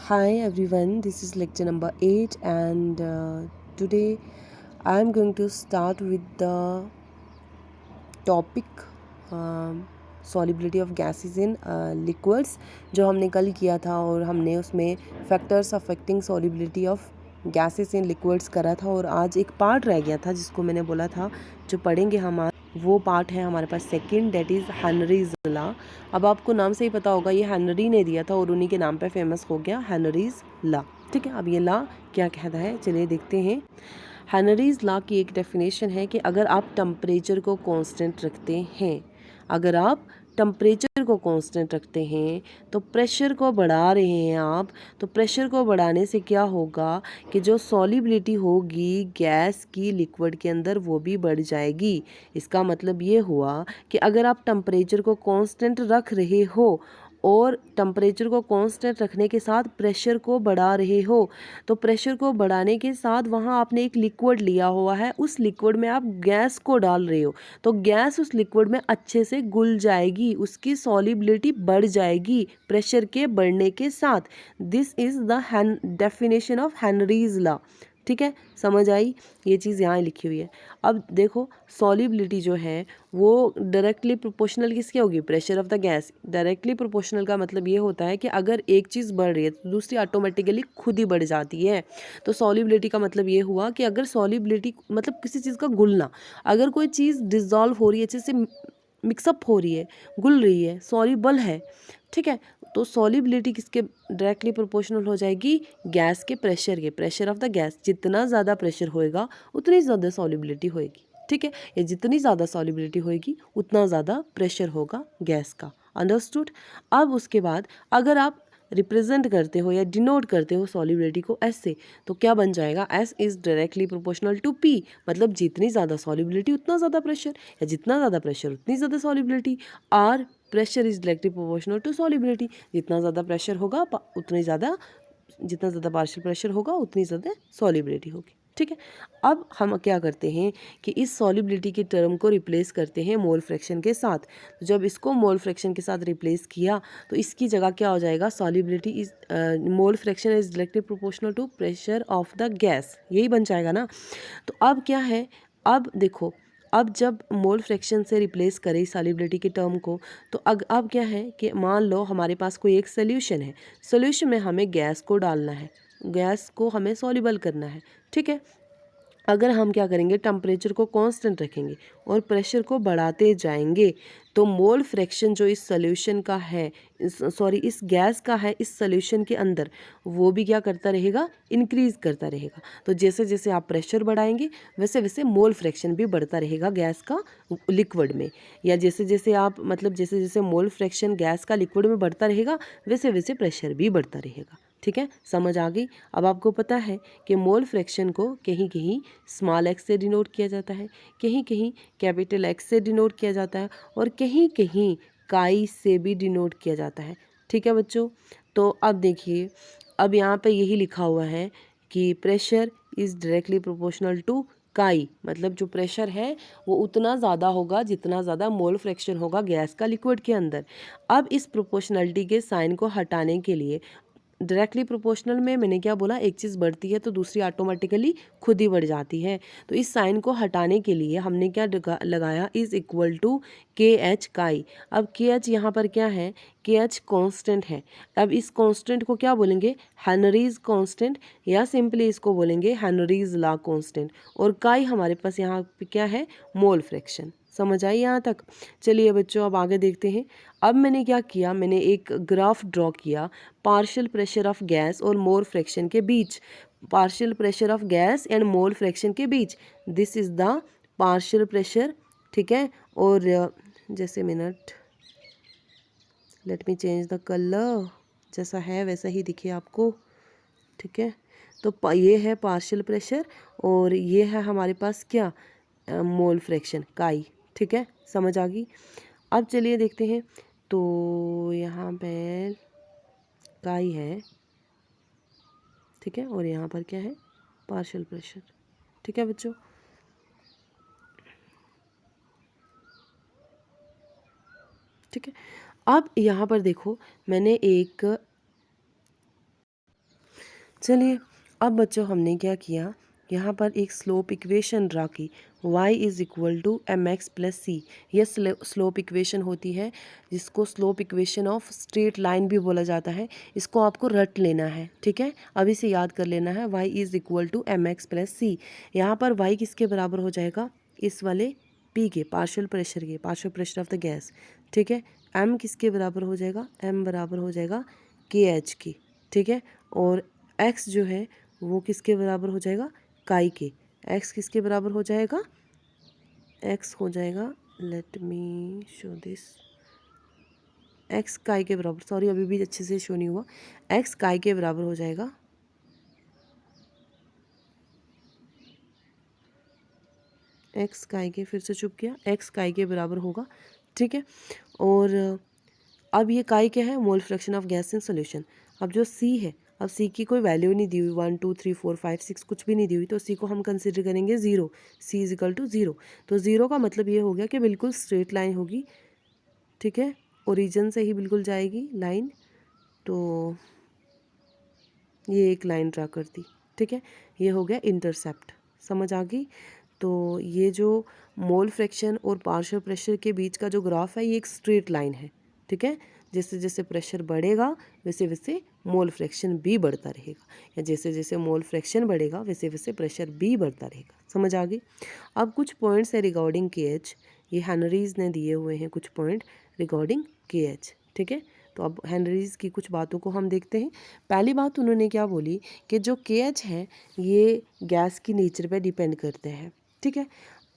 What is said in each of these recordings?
Hi everyone, this is lecture number 8 and today I am going to start with the topic solubility of gases in liquids जो हमने कल किया था और हमने उसमें factors affecting solubility of gases in liquids करा था और आज एक पार्ट रह गया था जिसको मैंने बोला था जो पढ़ेंगे हम आज वो पार्ट है हमारे पास second that is Henry's law. अब आपको नाम से ही पता होगा ये हेनरी ने दिया था और उन्हीं के नाम पे फेमस हो गया हेनरीज लॉ। ठीक है, अब ये लॉ क्या कहता है चलिए देखते हैं। हेनरीज लॉ की एक डेफिनेशन है कि अगर आप टेम्परेचर को कांस्टेंट रखते हैं, अगर आप टेम्परेचर को कांस्टेंट रखते हैं तो प्रेशर को बढ़ा रहे हैं आप, तो प्रेशर को बढ़ाने से क्या होगा कि जो सॉलिबिलिटी होगी गैस की लिक्विड के अंदर वो भी बढ़ जाएगी। इसका मतलब ये हुआ कि अगर आप टेम्परेचर को कांस्टेंट रख रहे हो और टेम्परेचर को कांस्टेंट रखने के साथ प्रेशर को बढ़ा रहे हो, तो प्रेशर को बढ़ाने के साथ वहाँ आपने एक लिक्विड लिया हुआ है, उस लिक्विड में आप गैस को डाल रहे हो तो गैस उस लिक्विड में अच्छे से घुल जाएगी, उसकी सॉलिबिलिटी बढ़ जाएगी प्रेशर के बढ़ने के साथ। This is the definition of Henry's law. ठीक है, समझ आई, ये चीज़ यहाँ लिखी हुई है। अब देखो सॉलिबिलिटी जो है वो डायरेक्टली प्रोपोर्शनल किसके होगी, pressure of the gas. Directly proportional का मतलब ये होता है कि अगर एक चीज़ बढ़ रही है तो दूसरी ऑटोमेटिकली खुद ही बढ़ जाती है। तो सॉलिबिलिटी का मतलब ये हुआ कि अगर सॉलिबिलिटी मतलब किसी चीज़ का घुलना, अगर कोई चीज़ डिज़ोल्व हो रही है, अच्छे से मिक्सअप हो रही है, घुल रही है, सॉल्युबल है, ठीक है, तो सॉलिबिलिटी किसके डायरेक्टली प्रोपोर्शनल हो जाएगी, गैस के प्रेशर के, प्रेशर ऑफ द गैस। जितना ज़्यादा प्रेशर होएगा उतनी ज़्यादा सॉलिबिलिटी होएगी। ठीक है, ये जितनी ज़्यादा सॉलिबिलिटी होएगी उतना ज़्यादा प्रेशर होगा गैस का। अंडरस्टूड। अब उसके बाद अगर आप रिप्रेजेंट करते हो या डिनोट करते हो सॉलिबिलिटी को एस से, तो क्या बन जाएगा, S is directly proportional to P. मतलब जितनी ज़्यादा सॉलिबिलिटी उतना ज़्यादा प्रेशर, या जितना ज़्यादा प्रेशर उतनी ज़्यादा solubility. Or pressure is directly proportional to solubility. जितना ज़्यादा प्रेशर होगा उतनी ज़्यादा, जितना ज़्यादा पार्शियल प्रेशर होगा उतनी ज़्यादा सॉलिबिलिटी होगी। ठीक है, अब हम क्या करते हैं कि इस सॉलिबिलिटी के टर्म को रिप्लेस करते हैं मोल फ्रैक्शन के साथ। तो जब इसको मोल फ्रैक्शन के साथ रिप्लेस किया तो इसकी जगह क्या हो जाएगा, solubility is mole fraction is directly proportional to pressure of the gas, यही बन जाएगा ना। तो अब क्या है, अब देखो, अब जब मोल फ्रैक्शन से रिप्लेस करें सॉलिबिलिटी के टर्म को, तो अब क्या है कि मान लो हमारे पास कोई एक सोल्यूशन है, सोल्यूशन में हमें गैस को डालना है, गैस को हमें सॉल्युबल करना है। ठीक है, अगर हम क्या करेंगे, टेम्परेचर को कांस्टेंट रखेंगे और प्रेशर को बढ़ाते जाएंगे, तो मोल फ्रैक्शन जो इस सॉल्यूशन का है, इस गैस का है इस सॉल्यूशन के अंदर, वो भी क्या करता रहेगा, इंक्रीज़ करता रहेगा। तो जैसे जैसे आप प्रेशर बढ़ाएंगे वैसे वैसे मोल फ्रैक्शन भी बढ़ता रहेगा गैस का लिक्विड में, या जैसे जैसे आप मतलब जैसे जैसे मोल फ्रैक्शन गैस का लिक्विड में बढ़ता रहेगा वैसे वैसे प्रेशर भी बढ़ता रहेगा। ठीक है, समझ आ गई। अब आपको पता है कि मोल फ्रैक्शन को कहीं कहीं स्मॉल एक्स से डिनोट किया जाता है, कहीं कहीं कैपिटल एक्स से डिनोट किया जाता है और कहीं कहीं काई से भी डिनोट किया जाता है। ठीक है बच्चों, तो अब देखिए, अब यहाँ पे यही लिखा हुआ है कि pressure is directly proportional to chi, मतलब जो प्रेशर है वो उतना ज़्यादा होगा जितना ज़्यादा मोल फ्रैक्शन होगा गैस का लिक्विड के अंदर। अब इस प्रोपोर्शनलिटी के साइन को हटाने के लिए, डायरेक्टली प्रोपोर्शनल में मैंने क्या बोला, एक चीज़ बढ़ती है तो दूसरी ऑटोमेटिकली खुद ही बढ़ जाती है। तो इस साइन को हटाने के लिए हमने क्या लगाया, इज़ इक्वल टू के एच काई। अब के एच यहाँ पर क्या है, के एच कॉन्स्टेंट है। अब इस कॉन्स्टेंट को क्या बोलेंगे, हेनरीज कॉन्स्टेंट, या सिंपली इसको बोलेंगे हेनरीज लॉ कॉन्स्टेंट। और काई हमारे पास यहाँ पे क्या है, मोल फ्रैक्शन। समझ आई यहाँ तक। चलिए बच्चों अब आगे देखते हैं। अब मैंने क्या किया, मैंने एक ग्राफ ड्रॉ किया पार्शियल प्रेशर ऑफ गैस और मोल फ्रैक्शन के बीच, partial pressure of gas and mole fraction के बीच। This is the partial pressure. ठीक है, और जैसे minute, let me change the colour, जैसा है वैसा ही दिखे आपको। ठीक है, तो ये है पार्शियल प्रेशर और ये है हमारे पास क्या, मोल फ्रैक्शन काई। ठीक है, समझ आ गई। अब चलिए देखते हैं, तो यहाँ पे काई है, ठीक है, और यहाँ पर क्या है, पार्शियल प्रेशर। ठीक है बच्चों, ठीक है। अब यहाँ पर देखो, मैंने एक चलिए, अब बच्चों हमने क्या किया, यहाँ पर एक स्लोप इक्वेशन ड्रा की, y is equal to m x plus c. यह स्लोप इक्वेशन होती है, जिसको slope equation of straight line भी बोला जाता है। इसको आपको रट लेना है, ठीक है, अभी से याद कर लेना है। y is equal to m x plus c. यहाँ पर y किसके बराबर हो जाएगा, इस वाले p के, पार्शियल प्रेशर के, partial pressure of the gas, ठीक है। m किसके बराबर हो जाएगा, m बराबर हो जाएगा KH की, ठीक है। और x जो है वो किसके बराबर हो जाएगा, काई के। x किसके बराबर हो जाएगा, x हो जाएगा, let me show this, x काई के बराबर, सॉरी अभी भी अच्छे से शो नहीं हुआ, x काई के बराबर हो जाएगा, x काई के, फिर से चुप किया, x काई के बराबर होगा, ठीक है। और अब ये काई क्या है, mole fraction of gas in solution. अब जो c है, अब c की कोई वैल्यू नहीं दी हुई, 1 2 3 4 5 6 कुछ भी नहीं दी हुई, तो c को हम कंसिडर करेंगे 0, c इज इक्वल टू 0। तो 0 का मतलब ये हो गया कि बिल्कुल स्ट्रेट लाइन होगी, ठीक है, ओरिजिन से ही बिल्कुल जाएगी लाइन। तो ये एक लाइन ड्रा कर दी, ठीक है, ये हो गया इंटरसेप्ट, समझ आ गई। तो ये जो मोल फ्रैक्शन और पार्शियल प्रेशर के बीच का जो ग्राफ है, ये एक स्ट्रेट लाइन है, ठीक है। जैसे जैसे प्रेशर बढ़ेगा वैसे वैसे मोल फ्रैक्शन भी बढ़ता रहेगा, या जैसे जैसे मोल फ्रैक्शन बढ़ेगा वैसे वैसे प्रेशर भी बढ़ता रहेगा, समझ आ गई। अब कुछ पॉइंट्स है रिगार्डिंग KH, ये हेनरीज ने दिए हुए हैं कुछ पॉइंट रिगार्डिंग KH, ठीक है। तो अब हेनरीज की कुछ बातों को हम देखते हैं। पहली बात उन्होंने क्या बोली कि जो KH है ये गैस की नेचर पे डिपेंड करते हैं, ठीक है।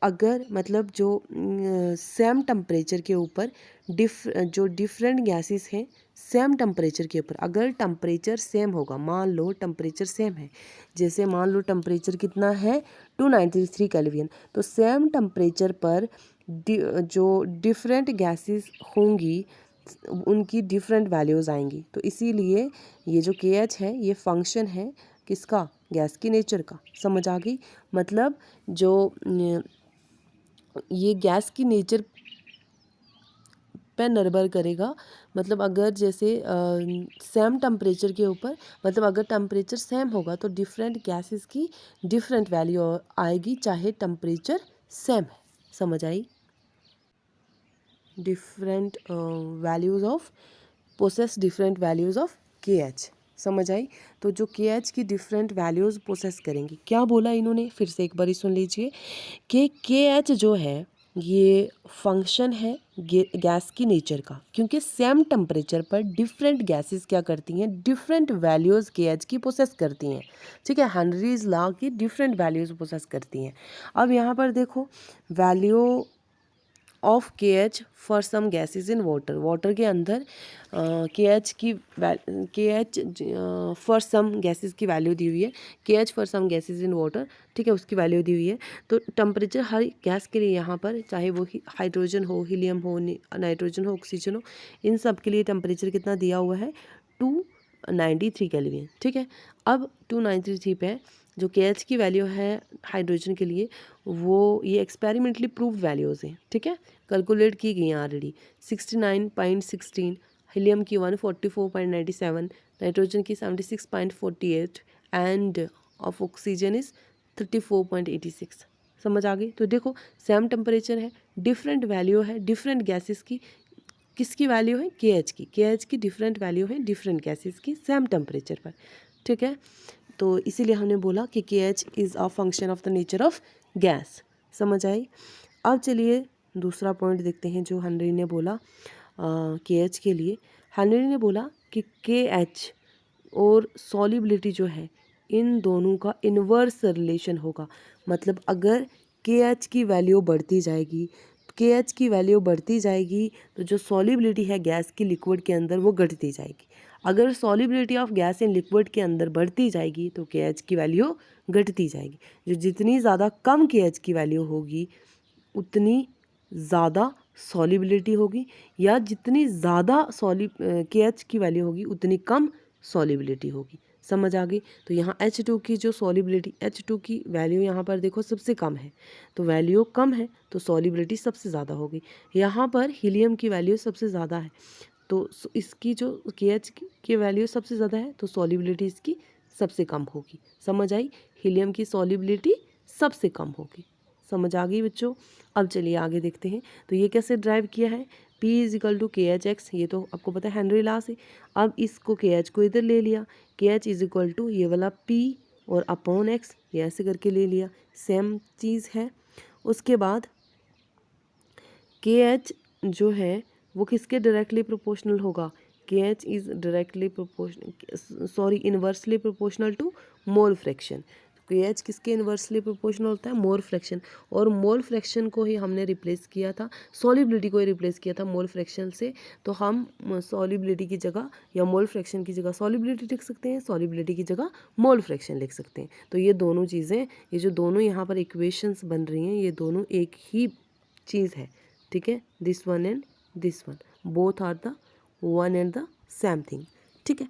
अगर मतलब जो सेम टेम्परेचर के ऊपर जो डिफरेंट गैसेस हैं, सेम टेम्परेचर के ऊपर अगर टेम्परेचर सेम होगा, मान लो टेम्परेचर सेम है, जैसे मान लो टेम्परेचर कितना है 293 केल्विन, तो सेम टेम्परेचर पर जो डिफरेंट गैसेस होंगी उनकी डिफरेंट वैल्यूज़ आएंगी। तो इसीलिए ये जो KH है ये फंक्शन है किसका, गैस की नेचर का, समझ आ गई। मतलब जो ये गैस की नेचर पे निर्भर करेगा, मतलब अगर जैसे सेम टेम्परेचर के ऊपर, मतलब अगर टेम्परेचर सेम होगा तो डिफरेंट गैसेस की डिफरेंट वैल्यू आएगी, चाहे टेम्परेचर सेम है, समझ आई। डिफरेंट वैल्यूज़ ऑफ पोसेस डिफरेंट वैल्यूज़ ऑफ KH, समझ आई। तो जो KH की डिफरेंट वैल्यूज़ पोसेस करेंगी, क्या बोला इन्होंने, फिर से एक बार सुन लीजिए कि KH जो है ये फंक्शन है गैस की नेचर का, क्योंकि सेम टेम्परेचर पर डिफरेंट गैसेस क्या करती हैं, डिफरेंट वैल्यूज़ KH की पोसेस करती हैं, ठीक है। हेनरीज लॉ की डिफरेंट वैल्यूज़ पोसेस करती हैं। अब यहाँ पर देखो value of KH for some gases in water, water के अंदर KH की KH फॉर सम गैसेस की वैल्यू दी हुई है, KH for some gases in water, ठीक है, उसकी वैल्यू दी हुई है। तो टेम्परेचर हर गैस के लिए यहाँ पर, चाहे वो हाइड्रोजन हो, हीलियम हो, नाइट्रोजन हो, ऑक्सीजन हो, इन सब के लिए टेम्परेचर कितना दिया हुआ है, 293 केल्विन, ठीक है। अब 293 पे जो KH की वैल्यू है हाइड्रोजन के लिए, वो ये एक्सपेरिमेंटली प्रूव वैल्यूज़ हैं, ठीक है, कैलकुलेट की गई हैं ऑलरेडी। 69.16, हीलियम की 144.97, नाइट्रोजन की 76.48 एंड ऑफ ऑक्सीजन इज़ 34.86, समझ आ गई। तो देखो सेम टेम्परेचर है, डिफरेंट वैल्यू है डिफरेंट गैसेस की, किसकी वैल्यू है, KH की, KH की डिफरेंट वैल्यू है डिफरेंट गैसेस की सेम टेम्परेचर पर, ठीक है। तो इसीलिए हमने बोला कि KH is a function of the nature of gas, समझ आई। अब चलिए दूसरा पॉइंट देखते हैं जो हेनरी ने बोला KH के लिए। हेनरी ने बोला कि KH और सॉल्युबिलिटी जो है इन दोनों का इन्वर्स रिलेशन होगा, मतलब अगर KH की वैल्यू बढ़ती जाएगी, KH की वैल्यू बढ़ती जाएगी तो जो सॉल्युबिलिटी है गैस की लिक्विड के अंदर वो घटती जाएगी। अगर solubility of gas in liquid के अंदर बढ़ती जाएगी तो KH की वैल्यू घटती जाएगी। जो जितनी ज़्यादा कम KH की वैल्यू होगी उतनी ज़्यादा सॉल्युबिलिटी होगी, या जितनी ज़्यादा KH की वैल्यू होगी उतनी कम सॉल्युबिलिटी होगी, समझ आ गई। तो यहाँ H2 की जो सॉल्युबिलिटी, H2 की वैल्यू यहाँ पर देखो सबसे कम है, तो वैल्यू कम है तो सॉल्युबिलिटी सबसे ज़्यादा होगी। यहाँ पर हीलियम की वैल्यू सबसे ज़्यादा है, तो इसकी जो KH की वैल्यू सबसे ज़्यादा है तो सॉल्युबिलिटी इसकी सबसे कम होगी। समझ आई? हीलियम की सॉल्युबिलिटी सबसे कम होगी। समझ आ गई बच्चों? अब चलिए आगे देखते हैं। तो ये कैसे ड्राइव किया है, P = KH(x), ये तो आपको पता है हेनरी लॉ से। अब इसको KH को इधर ले लिया, KH = ये वाला P और अपॉन X, ये ऐसे करके ले लिया, सेम चीज़ है। उसके बाद KH जो है वो किसके डायरेक्टली प्रोपोर्शनल होगा, KH is directly proportional, sorry inversely proportional to mole fraction. KH किसके इन्वर्सली प्रोपोर्शनल होता है, मोल फ्रैक्शन। और मोल फ्रैक्शन को ही हमने रिप्लेस किया था, सॉल्युबिलिटी को ही रिप्लेस किया था मोल फ्रैक्शन से। तो हम सॉल्युबिलिटी की जगह या मोल फ्रैक्शन की जगह सॉल्युबिलिटी लिख सकते हैं, सॉल्युबिलिटी की जगह मोल फ्रैक्शन लिख सकते हैं। तो ये दोनों चीज़ें, ये जो दोनों यहाँ पर इक्वेशंस बन रही हैं, ये दोनों एक ही चीज़ है। ठीक है, this one and this one, both are the one and the same thing. ठीक है,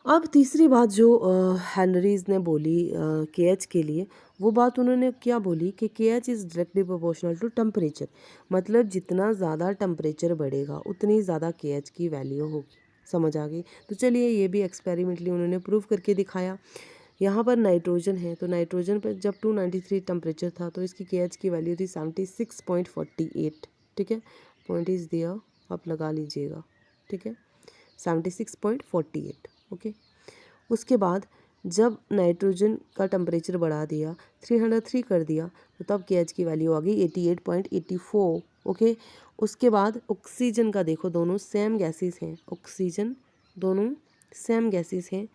अब तीसरी बात जो हेनरीज ने बोली KH के लिए, वो बात उन्होंने क्या बोली कि KH is directly proportional to temperature. मतलब जितना ज़्यादा टेम्परेचर बढ़ेगा उतनी ज़्यादा KH की वैल्यू होगी। समझ आ गई? तो चलिए ये भी एक्सपेरिमेंटली उन्होंने प्रूव करके दिखाया। यहाँ पर नाइट्रोजन है, तो नाइट्रोजन पर जब 293 टेम्परेचर था तो इसकी KH की वैल्यू थी 76.48। ठीक है, पॉइंट इज़ दियर, आप लगा लीजिएगा। ठीक है, 76.48। ओके, उसके बाद जब नाइट्रोजन का टेम्परेचर बढ़ा दिया, 303 कर दिया, तो तब KH की वैल्यू आ गई 88.84। ओके, उसके बाद ऑक्सीजन का देखो, दोनों सेम गैसेस हैं, ऑक्सीजन दोनों सेम गैसेस हैं,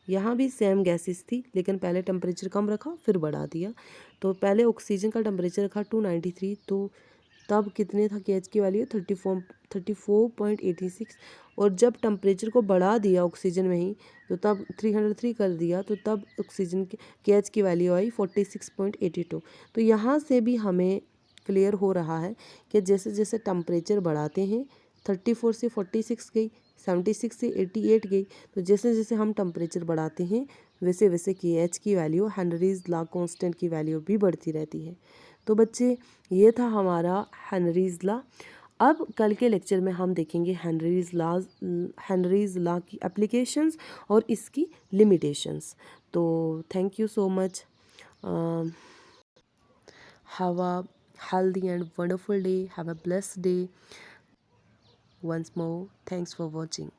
यहाँ भी सेम गैसेस थी, लेकिन पहले टेम्परेचर कम रखा फिर बढ़ा दिया। तो पहले ऑक्सीजन का टेम्परेचर रखा 293, तो तब कितने था KH की वैल्यू 34.86। और जब टेम्परेचर को बढ़ा दिया ऑक्सीजन में ही, तो तब 303 कर दिया, तो तब ऑक्सीजन की KH की वैल्यू आई 46.82। तो यहाँ से भी हमें क्लियर हो रहा है कि जैसे जैसे टेम्परेचर बढ़ाते हैं, 34 से 46 गई, 76 से 88 गई, तो जैसे जैसे हम टेम्परेचर बढ़ाते हैं वैसे वैसे KH की वैल्यू, हेनरीज लॉ कांस्टेंट की वैल्यू भी बढ़ती रहती है। तो बच्चे ये था हमारा हेनरीज लॉ। अब कल के लेक्चर में हम देखेंगे हेनरीज लॉ की एप्लीकेशंस और इसकी लिमिटेशंस। तो thank you so much, have a healthy and wonderful day, have a blessed day. Once more, thanks for watching.